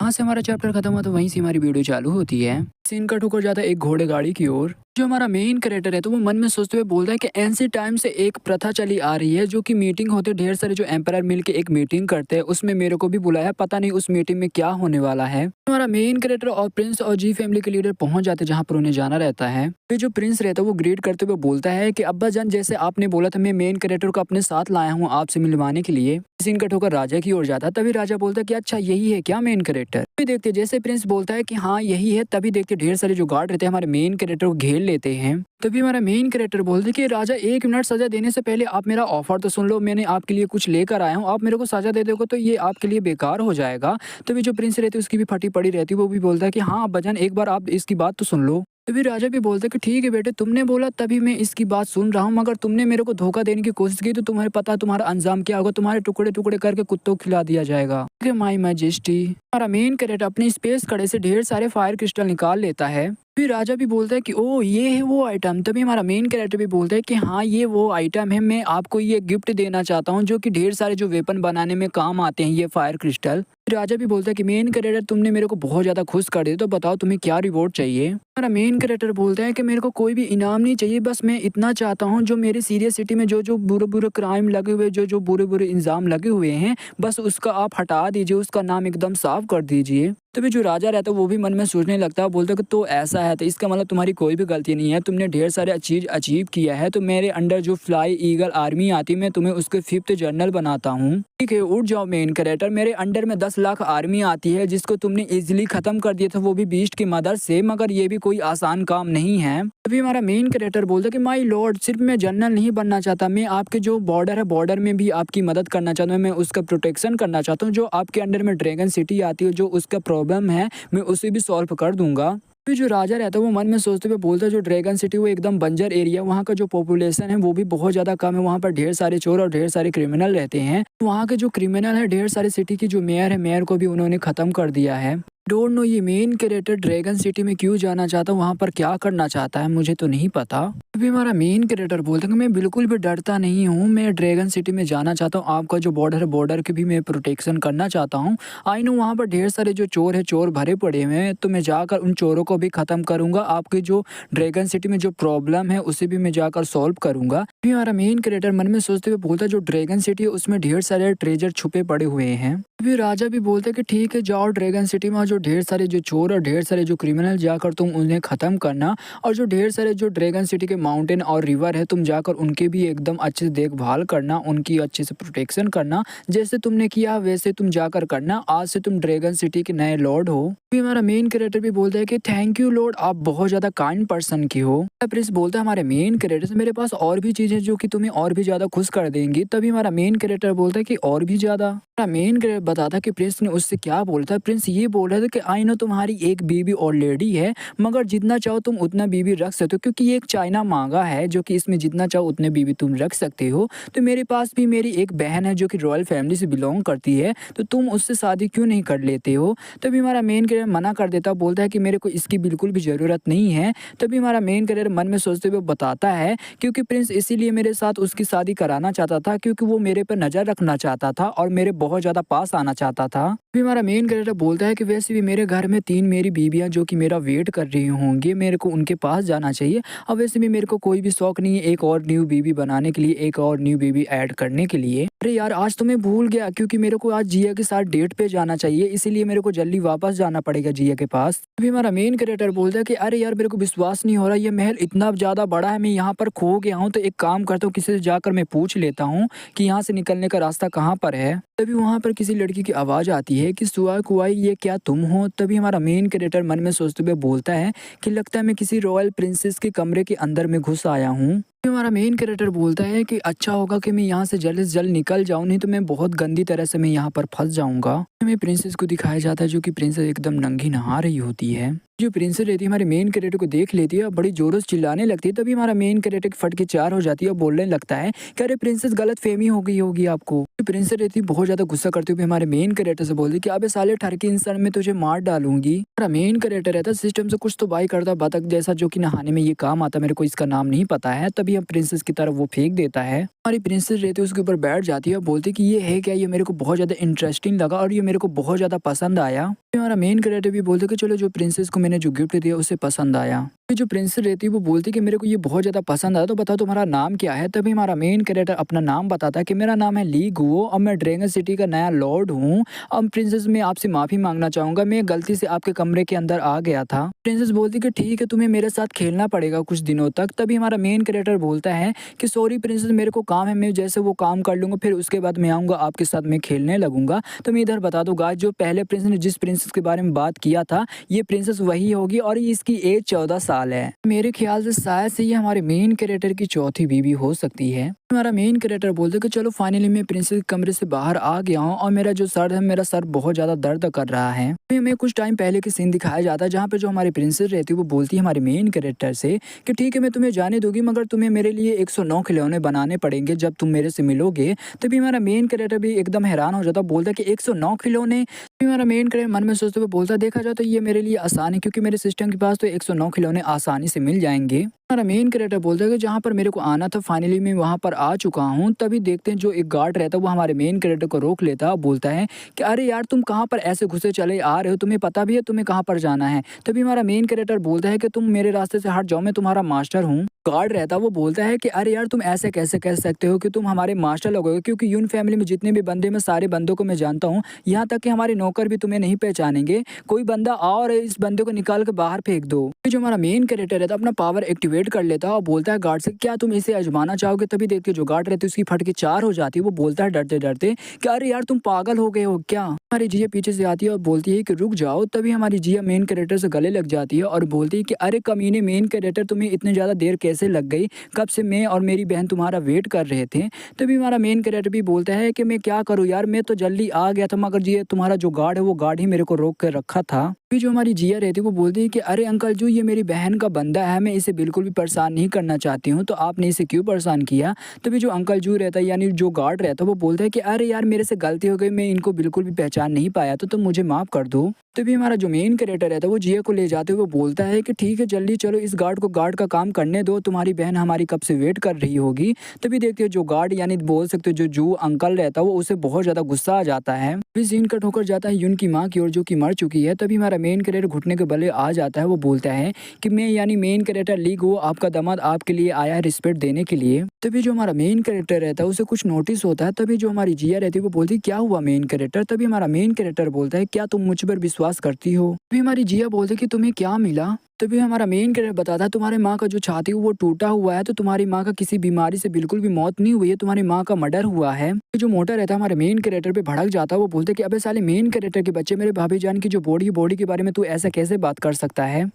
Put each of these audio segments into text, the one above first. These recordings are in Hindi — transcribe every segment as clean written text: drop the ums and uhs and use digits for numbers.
वहाँ से हमारा चैप्टर खत्म हुआ तो वहीं से हमारी वीडियो चालू होती है। सीन कट होकर जाता है एक घोड़े गाड़ी की ओर। जो हमारा मेन कैरेक्टर है तो वो मन में सोचते हुए बोलता है कि एंशिएंट टाइम से एक प्रथा चली आ रही है जो कि मीटिंग होते ढेर सारे जो एम्पायर मिलके एक मीटिंग करते हैं, उसमें मेरे को भी बुलाया, पता नहीं उस मीटिंग में क्या होने वाला है। हमारा मेन कैरेक्टर और प्रिंस और जी फैमिली के लीडर पहुंच जाते हैं जहाँ पर उन्हें जाना रहता है। फिर जो प्रिंस रहता है वो ग्रीट करते हुए बोलता है कि अब्बा जान, जैसे आपने बोला था मैं मेन कैरेक्टर को अपने साथ लाया हूँ आपसे मिलवाने के लिए। सीन कट होकर राजा की ओर जाता है। तभी राजा बोलता है कि अच्छा यही है क्या मेन कैरेक्टर। तभी देखते जैसे प्रिंस बोलता है कि हाँ यही है, तभी देखते ढेर सारे जो गार्ड रहते हैं हमारे मेन कैरेक्टर को घेर लेते हैं। तभी हमारा मेन कैरेक्टर बोलते कि राजा 1 मिनट सजा देने से पहले आप मेरा ऑफर तो सुन लो, मैंने आपके लिए कुछ लेकर आया हूँ, आप मेरे को सजा दे दोगे तो ये आपके लिए बेकार हो जाएगा। तभी जो प्रिंस रहती है उसकी भी फटी पड़ी रहती है, वो भी बोलता है कि हाँ अब्बाजान एक बार आप इसकी बात तो सुन लो। तभी राजा भी बोलता है कि ठीक है बेटे, तुमने बोला तभी मैं इसकी बात सुन रहा हूँ, मगर तुमने मेरे को धोखा देने की कोशिश की तो तुम्हें पता तुम्हारा अंजाम क्या होगा, तुम्हारे टुकड़े टुकड़े करके कुत्तों को खिला दिया जाएगा। माई मैजेस्टी। हमारा मेन कैरेक्टर अपने स्पेस कड़े से ढेर सारे फायर क्रिस्टल निकाल लेता है। फिर राजा भी बोलता है कि ओ ये है वो आइटम। तभी हमारा मेन कैरेक्टर भी बोलता है कि हाँ ये वो आइटम है, मैं आपको ये गिफ्ट देना चाहता हूँ जो कि ढेर सारे जो वेपन बनाने में काम आते हैं ये फायर क्रिस्टल। राजा भी बोलता है कि मेन कैरेक्टर तुमने मेरे को बहुत ज्यादा खुश कर दिया, तो बताओ तुम्हें क्या रिवॉर्ड चाहिए। हमारा मेन कैरेक्टर बोलता है कि मेरे को कोई भी इनाम नहीं चाहिए, बस मैं इतना चाहता हूँ जो मेरी सीरियस सिटी में जो जो बुरे बुरे क्राइम लगे हुए, जो जो बुरे बुरे इल्जाम लगे हुए हैं, बस उसका आप हटा दीजिए, उसका नाम एकदम साफ कर दीजिए। तभी जो राजा रहता है वो भी मन में सोचने लगता है, बोलता है कि तो ऐसा है तो इसका मतलब तुम्हारी कोई भी गलती नहीं है, तुमने ढेर सारे चीज अचीव किया है, तो मेरे अंडर जो फ्लाई ईगल आर्मी आती है मैं तुम्हें उसके 5th जनरल बनाता हूँ। ठीक है उठ जाओ मेन कैरेक्टर, मेरे अंडर में 10 लाख आर्मी आती है जिसको तुमने इजिली खत्म कर दिया था, वो भी बीस्ट की मदद से, मगर ये भी कोई आसान काम नहीं है। तभी हमारा मेन कैरेक्टर बोलता है कि माई लॉर्ड, सिर्फ मैं जनरल नहीं बनना चाहता, मैं आपके जो बॉर्डर है बॉर्डर में भी आपकी मदद करना चाहता हूँ, मैं उसका प्रोटेक्शन करना चाहता हूँ। जो आपके अंडर में ड्रैगन सिटी आती है, जो उसका प्रॉब्लम है मैं उसे भी सॉल्व कर दूंगा। फिर जो राजा रहता है वो मन में सोचते हुए बोलता है जो ड्रैगन सिटी वो एकदम बंजर एरिया, वहाँ का जो पॉपुलेशन है वो भी बहुत ज़्यादा कम है, वहाँ पर ढेर सारे चोर और ढेर सारे क्रिमिनल रहते हैं। वहाँ के जो क्रिमिनल है ढेर सारे सिटी की जो मेयर है, मेयर को भी उन्होंने ख़त्म कर दिया है। डोंट नो ये मेन कैरेक्टर ड्रैगन सिटी में क्यों जाना चाहता है, वहाँ पर क्या करना चाहता है, मुझे तो नहीं पता। अभी हमारा मेन कैरेक्टर बोलता है कि मैं बिल्कुल भी डरता नहीं हूँ, मैं ड्रैगन सिटी में जाना चाहता हूँ, आपका जो बॉर्डर है बॉर्डर की भी मैं प्रोटेक्शन करना चाहता हूँ। आई नो वहाँ पर ढेर सारे जो चोर है, चोर भरे पड़े हुए हैं, तो मैं जाकर उन चोरों को भी ख़त्म करूँगा, आपके जो ड्रैगन सिटी में जो प्रॉब्लम है उसे भी मैं जाकर सॉल्व करूँगा। अभी हमारा मेन कैरेक्टर मन में सोचते हुए बोलता है जो ड्रैगन सिटी है उसमें ढेर सारे ट्रेजर छुपे पड़े हुए हैं। अभी राजा भी बोलते हैं कि ठीक है जाओ ड्रैगन सिटी में, जो ढेर सारे जो चोर और ढेर सारे जो क्रिमिनल जाकर तुम उन्हें ख़त्म करना, और जो ढेर सारे जो ड्रैगन सिटी के माउंटेन और रिवर है तुम जाकर उनके भी एकदम अच्छे से देखभाल करना, उनकी अच्छे से प्रोटेक्शन करना, जैसे तुमने किया वैसे तुम जाकर करना, आज से तुम ड्रैगन सिटी के नए लॉर्ड हो। अभी हमारा मेन कैरेक्टर भी बोलता है कि थैंक यू लॉर्ड, आप बहुत ज़्यादा काइंड पर्सन की हो। प्रिंस बोलता है हमारे मेन कैरेक्टर से मेरे पास और भी चीज़ें जो कि तुम्हें और भी ज़्यादा खुश कर देंगी। तभी हमारा मेन कैरेक्टर बोलता है कि और भी ज़्यादा। हमारा मेन कैरेक्टर बताता है कि प्रिंस ने उससे क्या बोला था। प्रिंस ये बोल रहा था कि आई नो तुम्हारी एक बीवी ऑलरेडी है, मगर जितना चाहो तुम उतना बीवी रख सकते हो, क्योंकि ये एक चाइना मांगा है जो कि इसमें जितना चाहो उतने बीवी तुम रख सकते हो। तो मेरे पास भी मेरी एक बहन है जो कि रॉयल फैमिली से बिलोंग करती है, तो तुम उससे शादी क्यों नहीं कर लेते हो। तभी हमारा मेन कैरेक्टर मना कर देता, बोलता है कि मेरे को इसकी बिल्कुल भी ज़रूरत नहीं है। तभी हमारा मेन कैरेक्टर मन में सोचते हुए बताता है क्योंकि प्रिंस इसीलिए मेरे साथ उसकी शादी कराना चाहता था, क्योंकि वो मेरे पर नज़र रखना चाहता था और मेरे बहुत ज़्यादा पास आना चाहता था। फिर हमारा मेन कैरेक्टर बोलता है कि वैसे भी मेरे घर में 3 मेरी बीवियां जो कि मेरा वेट कर रही होंगी, मेरे को उनके पास जाना चाहिए, और वैसे भी मेरे को कोई भी शौक नहीं है एक और न्यू बीवी बनाने के लिए, एक और न्यू बीवी ऐड करने के लिए। अरे यार आज तो मैं भूल गया, क्योंकि मेरे को आज जिया के साथ डेट पे जाना चाहिए, इसीलिए मेरे को जल्दी वापस जाना पड़ेगा जिया के पास। अभी हमारा मेन कैरेक्टर बोलता है कि अरे यार मेरे को विश्वास नहीं हो रहा, ये महल इतना ज़्यादा बड़ा है, मैं यहाँ पर खो गया हूँ, तो एक काम करता हूँ किसी से जाकर मैं पूछ लेता हूँ कि यहाँ से निकलने का रास्ता कहाँ पर है। तभी वहाँ पर किसी लड़की की आवाज़ आती है कि सुआ कुआई ये क्या तुम हो। तभी हमारा मेन कैरेक्टर मन में सोचते हुए बोलता है कि लगता है मैं किसी रॉयल प्रिंसेस के कमरे के अंदर में घुस आया हूँ। हमारा मेन कैरेक्टर बोलता है कि अच्छा होगा कि मैं यहाँ से जल्द से जल्द निकल जाऊँ, नहीं तो मैं बहुत गंदी तरह से मैं यहाँ पर फंस जाऊँगा। हमें प्रिंसेस को दिखाया जाता है जो कि प्रिंसेस एकदम नंगी नहा रही होती है। जो प्रिंसेस रहती है हमारे मेन कैरेक्टर को देख लेती है और बड़ी जोरों से चिल्लाने लगती है। तभी हमारा मेन कैरेक्टर फट के 4 हो जाती है और बोलने लगता है कि अरे प्रिंसेस गलत फहमी हो गई होगी आपको। प्रिंसेस रहती है बहुत ज्यादा गुस्सा करते हुए हमारे मेन कैरेक्टर से बोलती है कि अबे साले ठरकी इंसान, में तुझे मार डालूंगी। हमारा मेन कैरेक्टर रहता है सिस्टम से कुछ तो बाई करता बतख जैसा, जो कि नहाने में ये काम आता, मेरे को इसका नाम नहीं पता है। तभी ही प्रिंसेस की तरफ वो फेंक देता है। हमारी प्रिंसेस रहती है उसके ऊपर बैठ जाती है और बोलती है कि ये है क्या, ये मेरे को बहुत ज़्यादा इंटरेस्टिंग लगा और ये मेरे को बहुत ज़्यादा पसंद आया। फिर हमारा मेन कैरेक्टर भी बोलते कि चलो जो प्रिंसेस को मैंने जो गिफ्ट दिया उसे पसंद आया। फिर जो प्रिंसेस रहती है वो बोलती कि मेरे को ये बहुत ज़्यादा पसंद आया, तो बताओ तुम्हारा नाम क्या है। तभी हमारा मेन कैरेक्टर अपना नाम बताता है कि मेरा नाम है ली गुओ और मैं ड्रैगन सिटी का नया लॉर्ड हूँ। अब प्रिंसेस मैं आपसे माफ़ी मांगना चाहूँगा, मैं गलती से आपके कमरे के अंदर आ गया था। प्रिंसेस बोलती कि ठीक है, तुम्हें मेरे साथ खेलना पड़ेगा कुछ दिनों तक। तभी हमारा मेन कैरेक्टर बोलता है कि सॉरी प्रिंसेस, मेरे को काम है, मैं जैसे वो काम कर लूँगा फिर उसके बाद मैं आऊँगा आपके साथ, मैं खेलने लगूंगा। तो मैं इधर बता दूँ गाइस, जो पहले प्रिंसेस ने जिस प्रिंसेस के बारे में बात किया था ये प्रिंसेस वही होगी और इसकी एज 14 साल है। मेरे ख्याल से शायद से ये हमारे मेन कैरेक्टर की चौथी बीवी हो सकती है। हमारा मेन कैरेक्टर बोलते कि चलो फाइनली मैं प्रिंसेस के कमरे से बाहर आ गया हूँ और मेरा जो सर है, मेरा सर बहुत ज़्यादा दर्द कर रहा है। फिर हमें कुछ टाइम पहले की सीन दिखाया जाता है जहाँ पे जो हमारी प्रिंसेस रहती है वो बोलती है हमारे मेन कैरेक्टर से कि ठीक है मैं तुम्हें जाने दूंगी, मगर तुम्हें मेरे लिए 109 खिलौने बनाने पड़ेंगे जब तुम मेरे से मिलोगे। तभी हमारा मेन कैरेक्टर भी एकदम हैरान हो जाता, बोलता है कि 109 खिलौने। फिर हमारा मेन कैरेक्टर मन में सोचते हुए बोलता, देखा जाए तो ये मेरे लिए आसान है क्योंकि मेरे सिस्टम के पास तो 109 खिलौने आसानी से मिल जाएंगे। हमारा मेन कैरेक्टर बोलता है कि जहाँ पर मेरे को आना था फाइनली मैं वहाँ पर आ चुका हूँ। तभी देखते हैं जो एक गार्ड रहता है वो हमारे मेन कैरेक्टर को रोक लेता है, बोलता है कि अरे यार तुम कहाँ पर ऐसे घुसे चले आ रहे हो, तुम्हें पता भी है तुम्हें कहाँ पर जाना है। तभी हमारा मेन कैरेक्टर बोलता है कि तुम मेरे रास्ते से हट जाओ, मैं तुम्हारा मास्टर हूँ। गार्ड रहता है वो बोलता है कि अरे यार तुम ऐसे कैसे कह सकते हो कि तुम हमारे मास्टर लगोगे, क्योंकि यून फैमिली में जितने भी बंदे मैं सारे बंदों को मैं जानता हूँ, यहाँ तक कि हमारे नौकर भी तुम्हें नहीं पहचानेंगे। कोई बंदा आओ और इस बंदे को निकाल के बाहर फेंक दो। जो हमारा मेन कैरेक्टर रहता है अपना पावर एक्टिवेट कर लेता है और बोलता है गार्ड से क्या तुम इसे आजमाना चाहोगे। तभी देखते जो गार्ड रहती है उसकी फट के 4 हो जाती है। वो बोलता है डरते डरते कि अरे यार तुम पागल हो गए हो क्या। हमारी जिया पीछे से आती है और बोलती है कि रुक जाओ। तभी हमारी जिया मेन कैरेक्टर से गले लग जाती है और बोलती है कि अरे कमीने मेन कैरेक्टर, तुम्हें इतनी ज़्यादा देर कैसे लग गई, कब से मैं और मेरी बहन तुम्हारा वेट कर रहे थे। तभी हमारा मेन कैरेक्टर भी बोलता है कि मैं क्या करूँ यार, मैं तो जल्दी आ गया था, मगर ये तुम्हारा जो गार्ड है वो गार्ड ही मेरे को रोक कर रखा था। फिर जो हमारी जिया रहती है वो बोलती है कि अरे अंकल जो ये मेरी बहन का बंदा है, मैं इसे बिल्कुल भी परेशान नहीं करना चाहती हूँ, तो आपने इसे क्यों परेशान किया। तभी जो अंकल जू रहता है यानी जो गार्ड रहता है वो बोलता है कि अरे यार मेरे से गलती हो गई, मैं इनको बिल्कुल भी पहचान नहीं पाया, तो तुम मुझे माफ़ कर दो। तभी हमारा जो मेन कैरेक्टर रहता है वो जिया को ले जाते हुए बोलता है कि ठीक है जल्दी चलो, इस गार्ड को गार्ड का काम करने दो, तुम्हारी बहन हमारी कब से वेट कर रही होगी। तभी देखते हो जो गार्ड यानी बोल सकते हो जो जू अंकल रहता है वो उसे बहुत ज़्यादा गुस्सा आ जाता है। फिर सीन कट होकर जाता है यून की माँ की ओर जो कि मर चुकी है। तभी हमारा मेन कैरेक्टर घुटने के बले आ जाता है। वो बोलता है कि मैं यानी मेन कैरेक्टर ली गो आपका दामाद आपके लिए आया है रिस्पेक्ट देने के लिए। तभी जो हमारा मेन कैरेक्टर रहता है उसे कुछ नोटिस होता है। तभी जो हमारी जिया रहती है वो बोलती है क्या हुआ मेन कैरेक्टर। तभी हमारा मेन कैरेक्टर बोलता है क्या तुम मुझ पर विश्वास करती हो। तभी हमारी जिया बोलती है कि तुम्हें क्या मिला। तभी हमारा मेन कैरेक्टर बताता है तुम्हारी माँ का जो छाती है वो टूटा हुआ है, तो तुम्हारी माँ का किसी बीमारी से बिल्कुल भी मौत नहीं हुई है, तुम्हारी माँ का मर्डर हुआ है। तो जो मोटा रहता है हमारे मेन कैरेक्टर पे भड़क जाता है। वो बोलते कि अबे साले मेन कैरेक्टर के बच्चे, मेरे भाभी जान की जो बॉडी के बारे में तू ऐसा कैसे बात कर सकता है।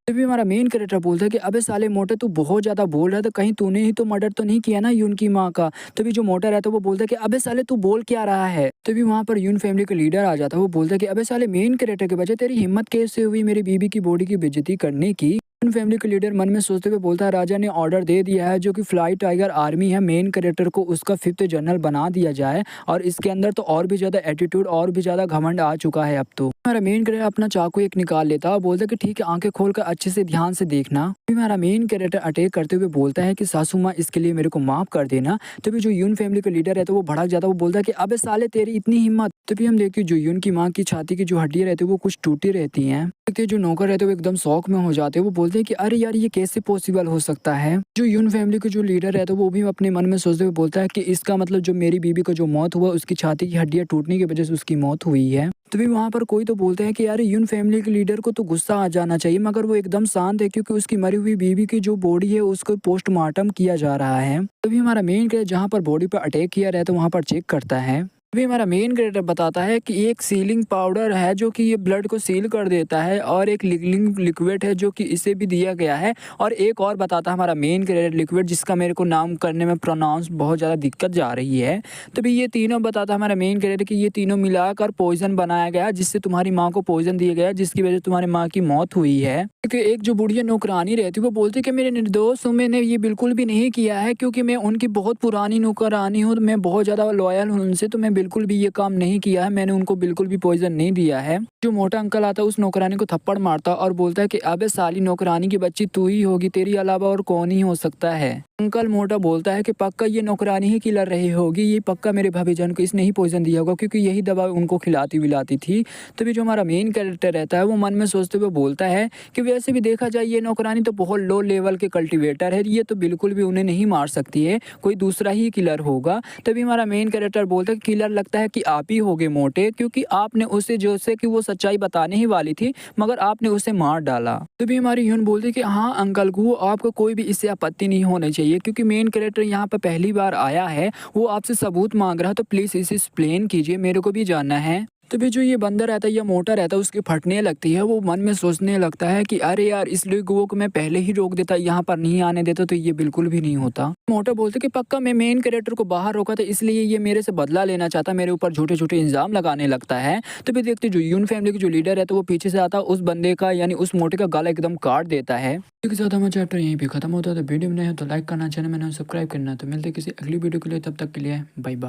तभी हमारा मेन कैरेक्टर बोलता है कि अबे साले मोटे तू बहुत ज्यादा बोल रहा है, तो कहीं तूने ही तो मर्डर तो नहीं किया ना यून की माँ का। तभी जो मोटा रहता है वो बोलता है कि अबे साले तू बोल क्या रहा है। तभी वहाँ पर यून फैमिली का लीडर आ जाता है। वो बोलता है कि अबे साले मेन कैरेक्टर के बच्चे, तेरी हिम्मत कैसे हुई मेरी बीबी की बॉडी की बेइज्जती करने की। फैमिली के लीडर मन में सोचते हुए बोलता है राजा ने ऑर्डर दे दिया है जो कि फ्लाई टाइगर आर्मी है, मेन कैरेक्टर को उसका 5th जनरल बना दिया जाए, और इसके अंदर तो और भी ज़्यादा एटीट्यूड और भी ज़्यादा घमंड आ चुका है। अब तो हमारा मेन कैरेक्टर अपना चाकू एक निकाल लेता है और बोलता है कि ठीक है आंखें खोलकर अच्छे से ध्यान से देखना। फिर हमारा मेन कैरेक्टर अटैक करते हुए बोलता है कि सासू माँ इसके लिए मेरे को माफ़ कर देना। तभी जो यून फैमिली का लीडर रहता है वो भड़क जाता है। वो बोलता है कि अबे साले तेरी इतनी हिम्मत। तभी हम देखते जो यून की माँ की छाती की जो हड्डियाँ रहती है वो कुछ टूटी रहती हैं। देखते जो नौकर रहते हैं वो एकदम शौक में हो जाते हैं। वो बोलते हैं कि अरे यार ये कैसे पॉसिबल हो सकता है। जो यून फैमिली के जो लीडर रहता है वो भी अपने मन में सोचते हुए बोलता है कि इसका मतलब जो मेरी बीबी को जो मौत हुआ उसकी छाती की हड्डियाँ टूटने की वजह से उसकी मौत हुई है। तभी वहाँ पर कोई तो बोलते हैं कि यार यून फैमिली के लीडर को तो गुस्सा आ जाना चाहिए, मगर वो एकदम शांत है क्योंकि उसकी मरी हुई बीबी की जो बॉडी है उसको पोस्टमार्टम किया जा रहा है। तभी हमारा मेन कैरेक्टर जहाँ पर बॉडी पर अटैक किया रहता है वहाँ पर चेक करता है। अभी हमारा मेन कैरेक्टर बताता है कि एक सीलिंग पाउडर है जो कि ये ब्लड को सील कर देता है, और एक लिक्विड है जो कि इसे भी दिया गया है, और एक और बताता है हमारा मेन कैरेक्टर लिक्विड जिसका मेरे को नाम करने में प्रोनाउंस बहुत ज़्यादा दिक्कत जा रही है। तभी ये तीनों बताता है हमारा मेन कैरेक्टर कि ये तीनों मिलाकर पॉइजन बनाया गया जिससे तुम्हारी माँ को पॉइजन दिया गया जिसकी वजह से तुम्हारी माँ की मौत हुई है। क्योंकि एक जो बुढ़िया नौकरानी रहती है वो बोलती है कि मेरे निर्दोष हूँ, मैंने ये बिल्कुल भी नहीं किया है क्योंकि मैं उनकी बहुत पुरानी नौकरानी हूँ, मैं बहुत ज़्यादा लॉयल हूँ उनसे, तो मैं बिल्कुल भी ये काम नहीं किया है, मैंने उनको बिल्कुल भी पॉइजन नहीं दिया है। जो मोटा अंकल आता है उस नौकरानी को थप्पड़ मारता और बोलता है कि अबे साली नौकरानी की बच्ची तू ही होगी, तेरी अलावा और कौन ही हो सकता है। अंकल मोटा बोलता है कि पक्का ये नौकरानी ही किलर रही होगी, ये पक्का मेरे भाभीजान को इसने ही पॉइजन दिया होगा क्योंकि यही दवा उनको खिलाती विलाती थी। तभी जो हमारा मेन कैरेक्टर रहता है वो मन में सोचते हुए बोलता है कि वैसे भी देखा जाए ये नौकरानी तो बहुत लो लेवल के कल्टीवेटर है, ये तो बिल्कुल भी उन्हें नहीं मार सकती है, कोई दूसरा ही किलर होगा। तभी हमारा मेन कैरेक्टर बोलता है किलर लगता है कि आप ही होगे मोटे, क्योंकि आपने उसे जैसे कि वो सच्चाई बताने ही वाली थी मगर आपने उसे मार डाला। तभी हमारी ह्यून बोलती कि हाँ अंकल को आपको कोई भी इससे आपत्ति नहीं होनी चाहिए क्योंकि मेन कैरेक्टर यहाँ पर पहली बार आया है, वो आपसे सबूत मांग रहा है तो प्लीज इसे एक्सप्लेन कीजिए, मेरे को भी जानना है। तभी जो ये बंदा रहता है या मोटा रहता है उसकी फटने लगती है, वो मन में सोचने लगता है कि अरे यार इस लोगों को मैं पहले ही रोक देता, यहाँ पर नहीं आने देता तो ये बिल्कुल भी नहीं होता। मोटा बोलते कि पक्का मैं मेन कैरेक्टर को बाहर रोका था इसलिए ये मेरे से बदला लेना चाहता, मेरे ऊपर झूठे झूठे इल्जाम लगाने लगता है। तभी देखते जो यून फैमिली की जो लीडर है तो वो पीछे से आता उस बंदे का यानी उस मोटे का गला एकदम काट देता है। एक साथ हमारा चैप्टर यहीं पे खत्म होता है। तो वीडियो में नहीं हो तो लाइक करना, चैनल में नहीं सब्सक्राइब करना। तो मिलते किसी अगली वीडियो के लिए, तब तक के लिए बाय बाय।